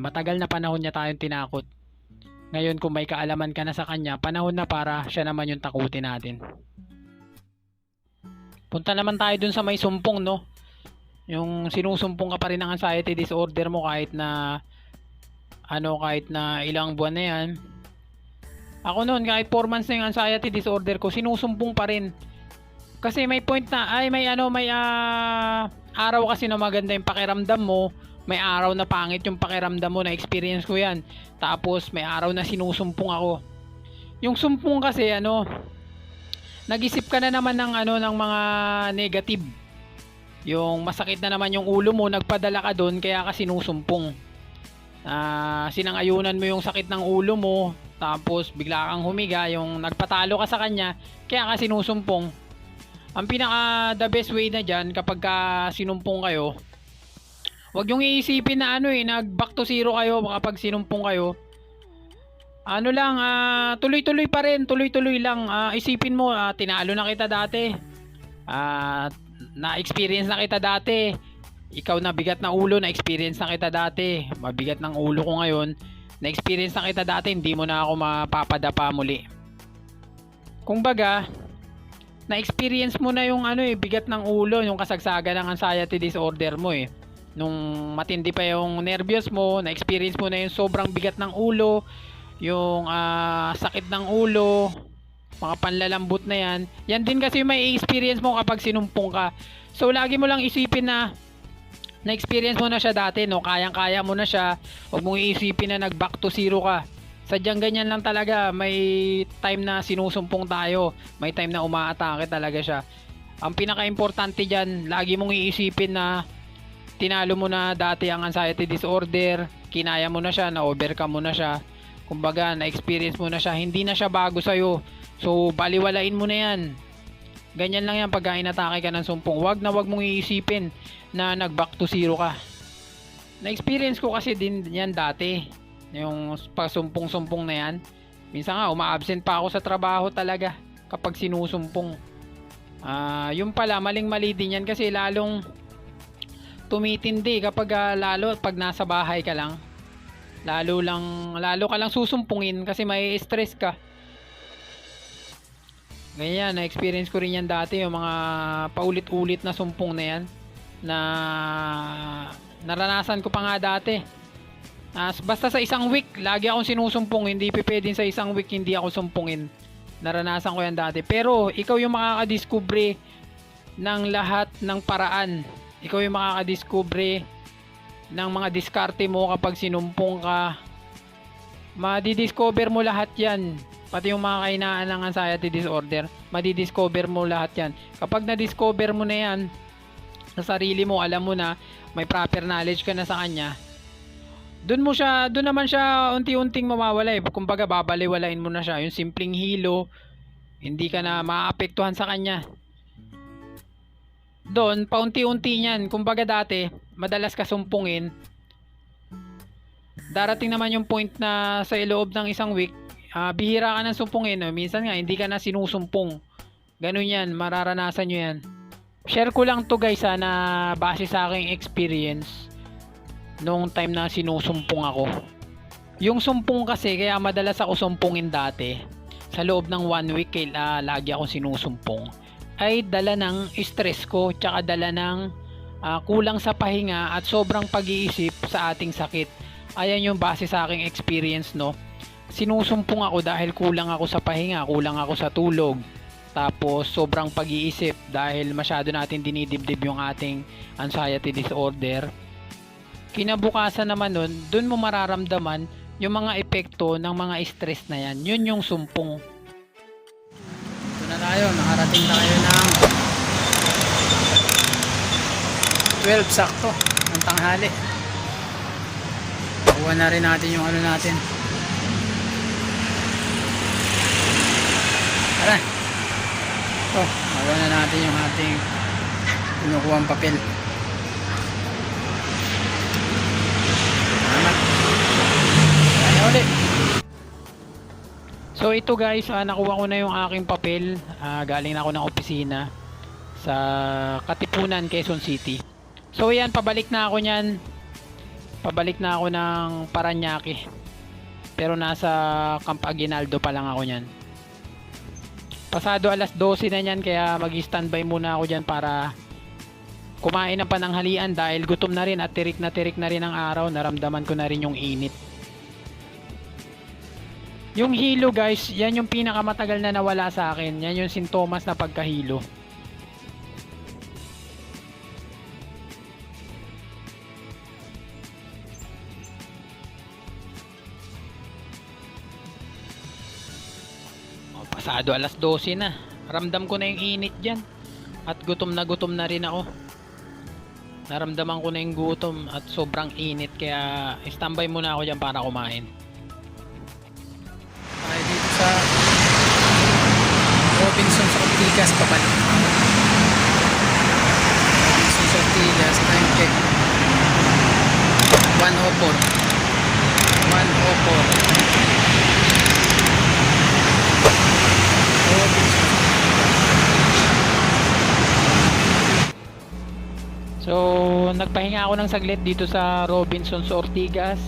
Matagal na panahon niya tayong tinakot. Ngayon kung may kaalaman ka na sa kanya, panahon na para siya naman yung takutin natin. Punta naman tayo dun sa may sumpong, no? Yung sinusumpong ka pa rin ng anxiety disorder mo kahit na kahit na ilang buwan na yan. Ako noon, kahit 4 months na yung anxiety disorder ko, sinusumpong pa rin. Kasi may point na, araw kasi na maganda yung pakiramdam mo, may araw na pangit yung pakiramdam mo, na experience ko yan. Tapos may araw na sinusumpong ako. Yung sumpong kasi nag-isip ka na naman ng mga negative. Yung masakit na naman yung ulo mo, nagpadala ka doon kaya ka sinusumpong. Sinangayunan mo yung sakit ng ulo mo, tapos bigla kang humiga, yung nagpatalo ka sa kanya, kaya ka sinusumpong. Ang pinaka the best way na dyan kapag sinumpong kayo, wag yung iisipin na nag back to zero kayo kapag sinumpong kayo. Tuloy-tuloy pa rin, tuloy-tuloy lang. Isipin mo, tinalo na kita dati. Na-experience na kita dati. Ikaw na bigat na ulo, na-experience na kita dati. Mabigat ng ulo ko ngayon. Na-experience na kita dati, hindi mo na ako mapapadapa muli. Kumbaga, na-experience mo na yung bigat ng ulo, yung kasagsagan ng anxiety disorder mo eh. Nung matindi pa yung nervyos mo, na-experience mo na yung sobrang bigat ng ulo, yung sakit ng ulo, mga panlalambot na yan. Yan din kasi may experience mo kapag sinumpong ka. So lagi mo lang isipin na na-experience mo na siya dati, no? Kayang-kaya mo na siya. Huwag mong iisipin na nag-back to zero ka. Sadyang ganyan lang talaga. May time na sinusumpong tayo. May time na umaatake talaga siya. Ang pinaka-importante dyan, lagi mong iisipin na tinalo mo na dati ang anxiety disorder. Kinaya mo na siya, na-overcome mo na siya. Kumbaga, na-experience mo na siya. Hindi na siya bago sa'yo. So, baliwalain mo na yan. Ganyan lang yan pag inatake ka ng sumpong. Wag mong iisipin na nag-back to zero ka. Na-experience ko kasi din yan dati. Yung pasumpong-sumpong na yan. Minsan nga, uma-absent pa ako sa trabaho talaga kapag sinusumpong. Yung pala, maling-mali din yan kasi lalong tumitindi kapag lalo pag nasa bahay ka lang. Lalo ka lang susumpungin kasi may stress ka. Ganyan, na-experience ko rin yan dati, yung mga paulit-ulit na sumpong na yan na naranasan ko pa nga dati. Basta sa isang week, lagi akong sinusumpong, hindi pwedeng sa isang week hindi ako sumpungin. Naranasan ko yan dati. Pero ikaw yung makakadiskubre ng lahat ng paraan. Ikaw yung makakadiskubre ng mga diskarte mo kapag sinumpong ka. Madidiscover mo lahat yan. Pati yung mga kahinaan ng anxiety disorder, madidiscover mo lahat yan. Kapag na-discover mo na yan sa sarili mo, alam mo na, may proper knowledge ka na sa kanya, doon naman siya unti-unting mawawala eh. Kumbaga babaliwalain mo na siya. Yung simpleng hilo, hindi ka na maapektuhan sa kanya. Doon, paunti-unti niyan. Kumbaga dati, madalas ka sumpungin. Darating naman yung point na sa loob ng isang week, bihira ka ng sumpungin. Minsan nga, hindi ka na sinusumpong. Ganun yan, mararanasan nyo yan. Share ko lang to guys na base sa aking experience nung time na sinusumpong ako. Yung sumpong kasi, kaya madalas ako sumpungin dati, sa loob ng 1 week, lagi ako sinusumpong, ay dala ng stress ko, tsaka dala ng kulang sa pahinga at sobrang pag-iisip sa ating sakit. Ayan yung base sa aking experience, no. Sinusumpong ako dahil kulang ako sa pahinga, kulang ako sa tulog, tapos sobrang pag-iisip dahil masyado natin dinidibdib yung ating anxiety disorder. Kinabukasan naman nun, dun mo mararamdaman yung mga epekto ng mga stress na yan. Yun yung sumpong. Ito na tayo, nakarating tayo ng 12 sakto ng tanghali. Kuha na rin natin yung natin. Tara. Ito, kuha na natin yung ating kinukuhang papel. Ulit. So ito guys, nakuha ko na yung aking papel. Galing na ako ng opisina sa Katipunan, Quezon City. So yan, pabalik na ako nyan. Pabalik na ako ng Paranaque. Pero nasa Camp Aguinaldo pa lang ako niyan. Pasado alas 12 na niyan, kaya mag-standby muna ako diyan para kumain ng pananghalian dahil gutom na rin at tirik na rin ang araw. Naramdaman ko na rin yung init. Yung hilo guys, yan yung pinakamatagal na nawala sa akin. Yan yung sintomas na pagkahilo. Pasado alas 12 na. Ramdam ko na yung init dyan. At gutom na rin ako. Naramdaman ko na yung gutom at sobrang init. Kaya standby muna ako dyan para kumain. Ay, dito sa Robinson's Ortigas pabalik. Robinson's Ortigas, time check 1:04. 1:04. So, nagpahinga ako ng saglit dito sa Robinson's Ortigas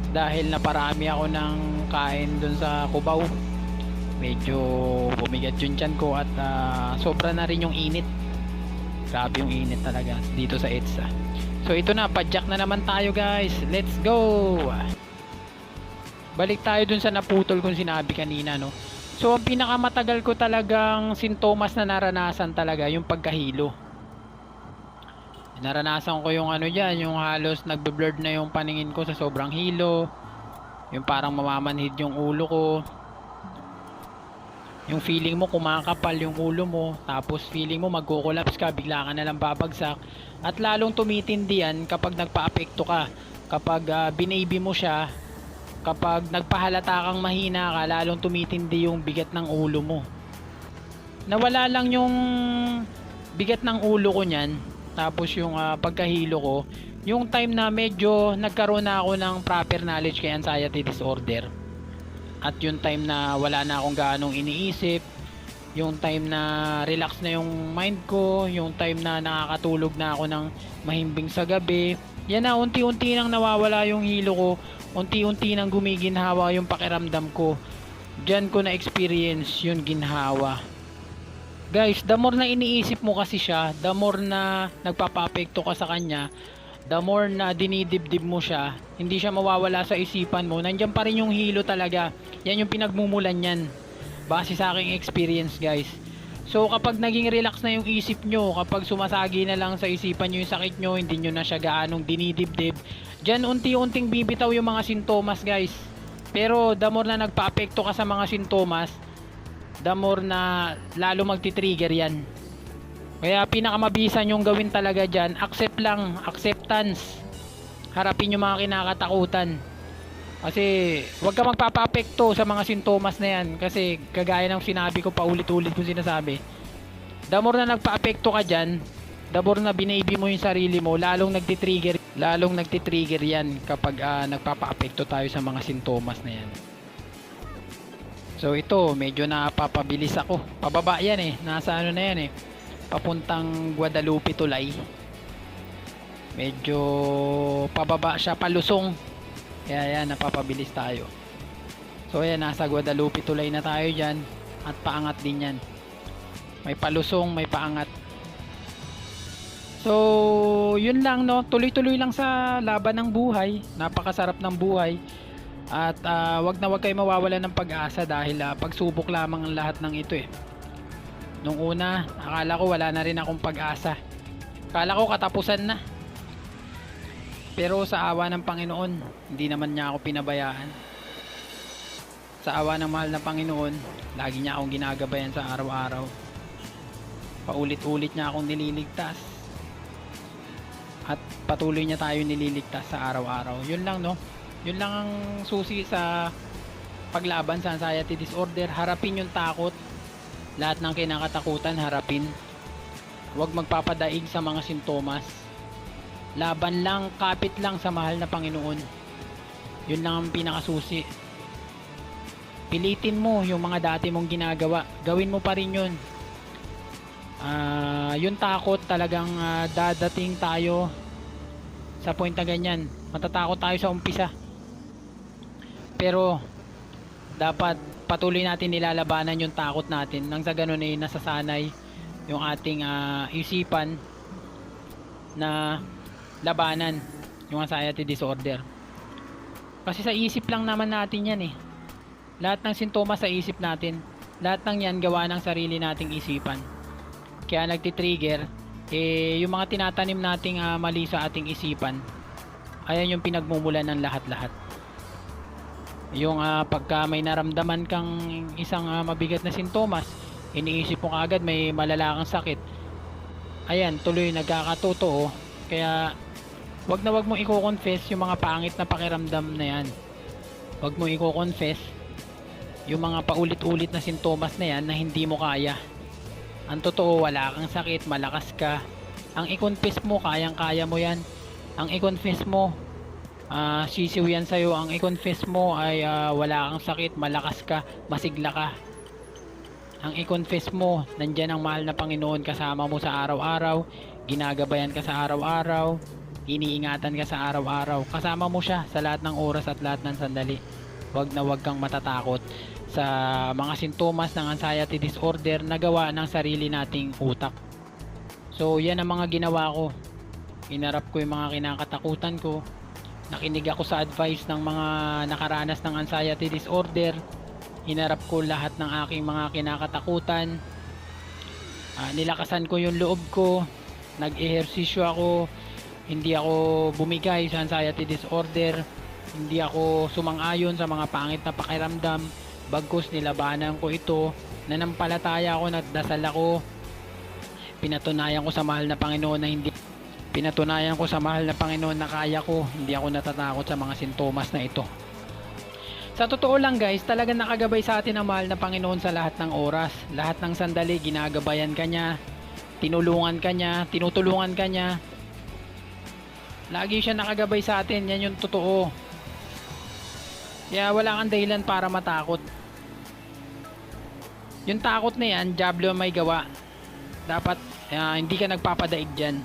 dahil naparami ako ng kain dun sa Cubao. Medyo bumigat yung tiyan ko at sobra na rin yung init. Grabe yung init talaga dito sa EDSA. So, ito na, padjak na naman tayo guys. Let's go! Balik tayo dun sa naputol kong sinabi kanina, no? So, ang pinakamatagal ko talagang sintomas na naranasan talaga yung pagkahilo. Naranasan ko yung ano dyan, yung halos nagbe-blurred na yung paningin ko sa sobrang hilo. Yung parang mamamanhid yung ulo ko. Yung feeling mo kumakapal yung ulo mo. Tapos feeling mo magkukulaps ka, bigla ka nalang babagsak. At lalong tumitindi yan kapag nagpa-apekto ka. Kapag binaby mo siya, kapag nagpahalata kang mahina ka, lalong tumitindi yung bigat ng ulo mo. Nawala lang yung bigat ng ulo ko nyan. Tapos yung pagkahilo ko, yung time na medyo nagkaroon na ako ng proper knowledge kay anxiety disorder. At yung time na wala na akong gaanong iniisip, yung time na relax na yung mind ko, yung time na nakakatulog na ako ng mahimbing sa gabi. Yan na, unti-unti nang nawawala yung hilo ko, unti-unti nang gumiginhawa yung pakiramdam ko. Diyan ko na experience yung ginhawa. Guys, the more na iniisip mo kasi siya, the more na nagpapa-apekto ka sa kanya, the more na dinidibdib mo siya, hindi siya mawawala sa isipan mo. Nandiyan pa rin yung hilo talaga. Yan yung pinagmumulan yan. Base sa aking experience guys. So kapag naging relax na yung isip nyo, kapag sumasagi na lang sa isipan nyo yung sakit nyo, hindi nyo na siya gaanong dinidibdib, dyan unti-unting bibitaw yung mga sintomas guys. Pero the more na nagpa-apekto ka sa mga sintomas, the more na lalo magti-trigger yan. Kaya pinakamabisan yung gawin talaga dyan, accept lang, acceptance. Harapin yung mga kinakatakutan. Kasi wag ka magpapa-apekto sa mga sintomas na yan. Kasi kagaya ng sinabi ko, paulit-ulit kong sinasabi, the more na nagpa-apekto ka dyan, the more na binaby mo yung sarili mo, lalong nagti-trigger yan kapag nagpapa-apekto tayo sa mga sintomas na yan. So ito, medyo napapabilis ako. Pababa yan eh. Nasa ano na yan eh. Papuntang Guadalupe Tulay. Medyo pababa siya, palusong. Kaya yan, napapabilis tayo. So ayan, nasa Guadalupe Tulay na tayo dyan. At paangat din yan. May palusong, may paangat. So yun lang no. Tuloy-tuloy lang sa laban ng buhay. Napakasarap ng buhay. At wag na wag kayo mawawalan ng pag-asa dahil pagsubok lamang ang lahat ng ito eh. Nung una, akala ko wala na rin akong pag-asa. Akala ko katapusan na. Pero sa awa ng Panginoon, hindi naman niya ako pinabayaan. Sa awa ng mahal na Panginoon, lagi niya akong ginagabayan sa araw-araw. Paulit-ulit niya akong nililigtas. At patuloy niya tayo nililigtas sa araw-araw. Yun lang no. Yun lang ang susi sa paglaban sa anxiety disorder. Harapin yung takot. Lahat ng kinakatakutan, harapin. Huwag magpapadaig sa mga sintomas. Laban lang, kapit lang sa mahal na Panginoon. Yun lang ang pinakasusi. Pilitin mo yung mga dati mong ginagawa. Gawin mo pa rin yun. Yung takot talagang dadating tayo sa point na ganyan. Matatakot tayo sa umpisa. Pero dapat patuloy natin nilalabanan yung takot natin nang sa ganun ay nasasanay yung ating isipan na labanan yung anxiety disorder. Kasi sa isip lang naman natin yan eh. Lahat ng sintomas sa isip natin, lahat ng yan gawa ng sarili nating isipan. Kaya nagtitrigger yung mga tinatanim nating mali sa ating isipan. Ayan yung pinagmumulan ng lahat-lahat. Yung pagka may naramdaman kang isang mabigat na sintomas, iniisip mo kaagad may malala kang sakit. Ayan, tuloy nagkakatotoo. Kaya wag na wag mo i-confess yung mga pangit na pakiramdam na yan. Wag mo i-confess yung mga paulit-ulit na sintomas na yan na hindi mo kaya. Ang totoo, wala kang sakit, malakas ka. Ang i-confess mo, kayang-kaya mo yan. Ang i-confess mo, sisiw yan sa'yo. Ang i-confess mo ay wala kang sakit, malakas ka, masigla ka. Ang i-confess mo, nandyan ang mahal na Panginoon kasama mo sa araw-araw, ginagabayan ka sa araw-araw, iniingatan ka sa araw-araw, kasama mo siya sa lahat ng oras at lahat ng sandali. Wag na wag kang matatakot sa mga sintomas ng anxiety disorder na gawa ng sarili nating utak. So yan ang mga ginawa ko. Inarap ko yung mga kinakatakutan ko, nakinig ako sa advice ng mga nakaranas ng anxiety disorder, hinarap ko lahat ng aking mga kinakatakutan, nilakasan ko yung loob ko, nag-ehersisyo ako, hindi ako bumigay sa anxiety disorder, hindi ako sumang-ayon sa mga pangit na pakiramdam, bagkus nilabanan ko ito, nanampalataya ako, nagdasal ako, pinatunayan ko sa mahal na Panginoon na kaya ko, hindi ako natatakot sa mga sintomas na ito. Sa totoo lang guys, talagang nakagabay sa atin ang mahal na Panginoon sa lahat ng oras, lahat ng sandali, ginagabayan ka niya, tinutulungan ka niya, lagi siya nakagabay sa atin, yan yung totoo. Kaya wala kang dahilan para matakot. Yung takot na yan, diablo may gawa. Dapat hindi ka nagpapadaig dyan.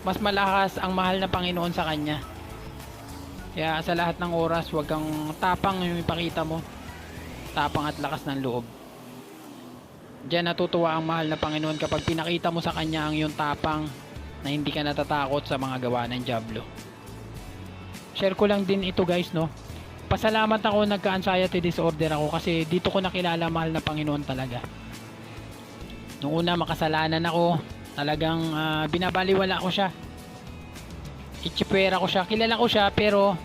Mas malakas ang mahal na Panginoon sa kanya. Kaya sa lahat ng oras, huwag kang tapang yung ipakita mo. Tapang at lakas ng loob. Diyan natutuwa ang mahal na Panginoon kapag pinakita mo sa kanya ang iyong tapang na hindi ka natatakot sa mga gawa ng diablo. Share ko lang din ito guys, no. Pasalamat ako nagka-anxiety disorder ako kasi dito ko nakilala mahal na Panginoon talaga. Noong una makasalanan ako, talagang binabaliwala ko siya. Itsipwera ko siya, kilala ko siya pero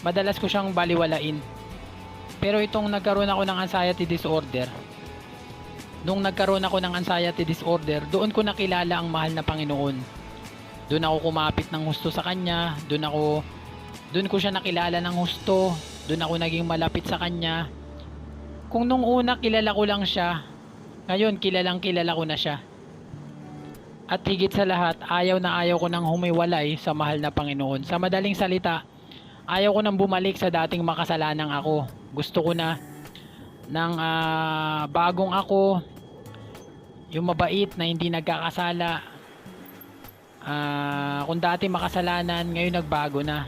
madalas ko siyang baliwalain. Pero itong nagkaroon ako ng anxiety disorder, doon ko nakilala ang mahal na Panginoon. Doon ako kumapit ng husto sa kanya, doon ko siya nakilala ng husto, doon ako naging malapit sa kanya. Kung nung una kilala ko lang siya, ngayon kilala ko na siya. At higit sa lahat, ayaw ko nang humiwalay sa mahal na Panginoon. Sa madaling salita, ayaw ko nang bumalik sa dating makasalanang ako. Gusto ko na ng bagong ako, yung mabait na hindi nagkakasala. Kung dati makasalanan, ngayon nagbago na.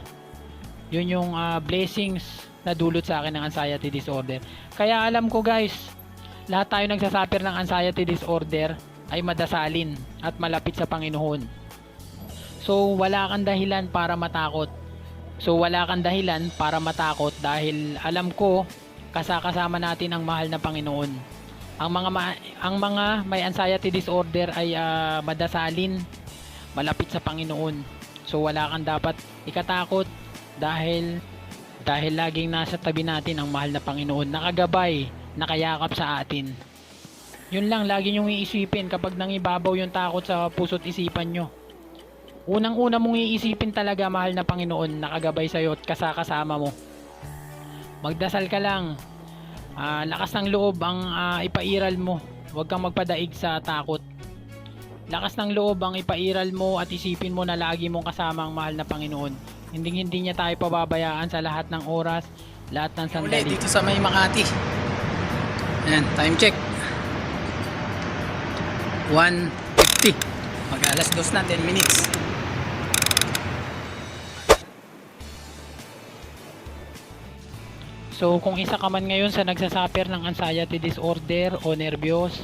Yun yung blessings na dulot sa akin ng anxiety disorder. Kaya alam ko guys, lahat tayo nagsasuffer ng anxiety disorder ay madasalin at malapit sa Panginoon. So wala kang dahilan para matakot. Dahil alam ko kasama natin ang mahal na Panginoon. Ang mga may anxiety disorder ay madasalin, malapit sa Panginoon. So wala kang dapat ikatakot dahil laging nasa tabi natin ang mahal na Panginoon, nakagabay, nakayakap sa atin. Yun lang lagi nyong iisipin kapag nangibabaw yung takot sa puso't isipan nyo. Unang-una mong iisipin talaga mahal na Panginoon, nakagabay sa'yo at kasama mo. Magdasal ka lang. Lakas ng loob ang ipairal mo. Huwag kang magpadaig sa takot. Lakas ng loob ang ipairal mo at isipin mo na lagi mong kasama ang mahal na Panginoon. Hindi niya tayo pababayaan sa lahat ng oras, lahat ng sandali. Ulit dito sa may Makati. Ayan, time check. 1:50. Mag alas 2 na, 10 minutes. So kung isa ka man ngayon sa nagsasuffer ng anxiety disorder o nervyos,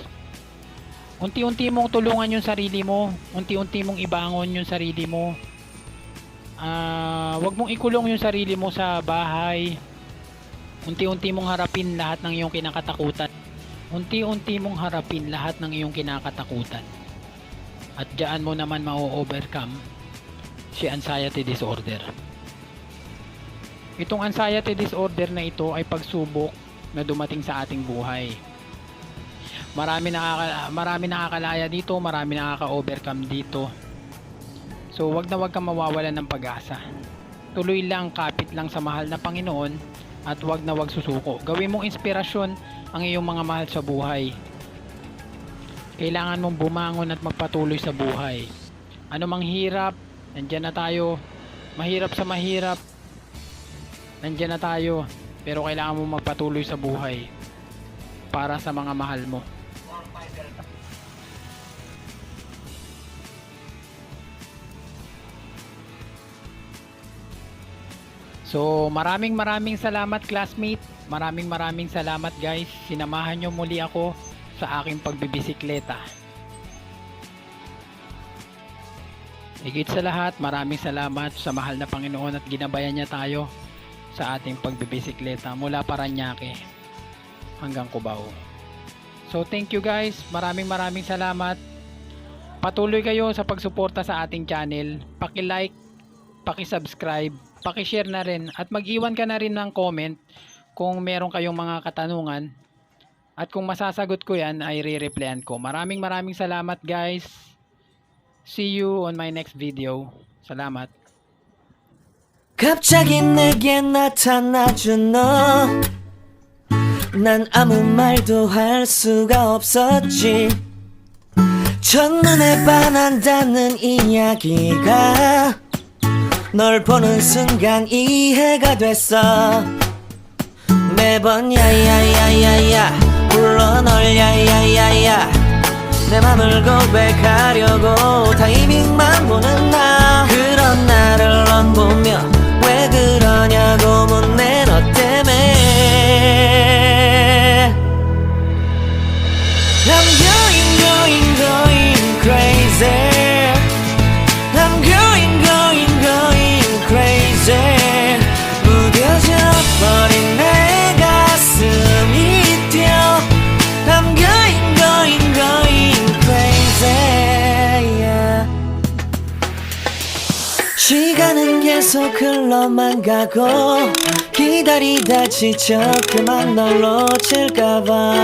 unti-unti mong tulungan yung sarili mo, unti-unti mong ibangon yung sarili mo. Wag mong ikulong yung sarili mo sa bahay. Unti-unti mong harapin lahat ng iyong kinakatakutan. Unti-unti mong harapin lahat ng iyong kinakatakutan. At diyan mo naman ma-overcome si anxiety disorder. Itong anxiety disorder na ito ay pagsubok na dumating sa ating buhay. Marami nakakalaya dito, marami nakaka-overcome dito. So wag na wag kang mawawalan ng pag-asa. Tuloy lang, kapit lang sa mahal na Panginoon at wag na wag susuko. Gawin mong inspirasyon ang iyong mga mahal sa buhay. Kailangan mong bumangon at magpatuloy sa buhay. Ano mang hirap, nandiyan na tayo. Mahirap sa mahirap, nandiyan na tayo. Pero kailangan mong magpatuloy sa buhay para sa mga mahal mo. So maraming salamat classmate. Maraming salamat guys. Sinamahan nyo muli ako sa aking pagbibisikleta. Higit sa lahat, maraming salamat sa mahal na Panginoon at ginabayan niya tayo sa ating pagbibisikleta mula Parañaque hanggang Cubao. So thank you guys. Maraming salamat. Patuloy kayo sa pagsuporta sa ating channel. Paki-like, paki-subscribe, paki-share na rin at mag-iwan ka na rin ng comment kung meron kayong mga katanungan. At kung masasagot ko yan ay re-replyan ko. Maraming salamat guys. See you on my next video. Salamat. 갑자기 내게 나타나준 너. 난 아무 말도 할 수가 없었지. 첫눈에 반한다는 이야기가 널 보는 순간 이해가 됐어. 매번 야야야야야 불러 널 야야야야 내 맘을 고백하려고 타이밍만 보는 나. 그런 나를 넌 보며 왜 그러냐고 묻네 너 때문에. I'm going crazy. I'm going crazy. 무뎌져 버린 내 가슴이 뛰어. I'm going crazy. Yeah. 시간은 계속 흘러만 가고 기다리다 지쳐 그만 널 놓칠까봐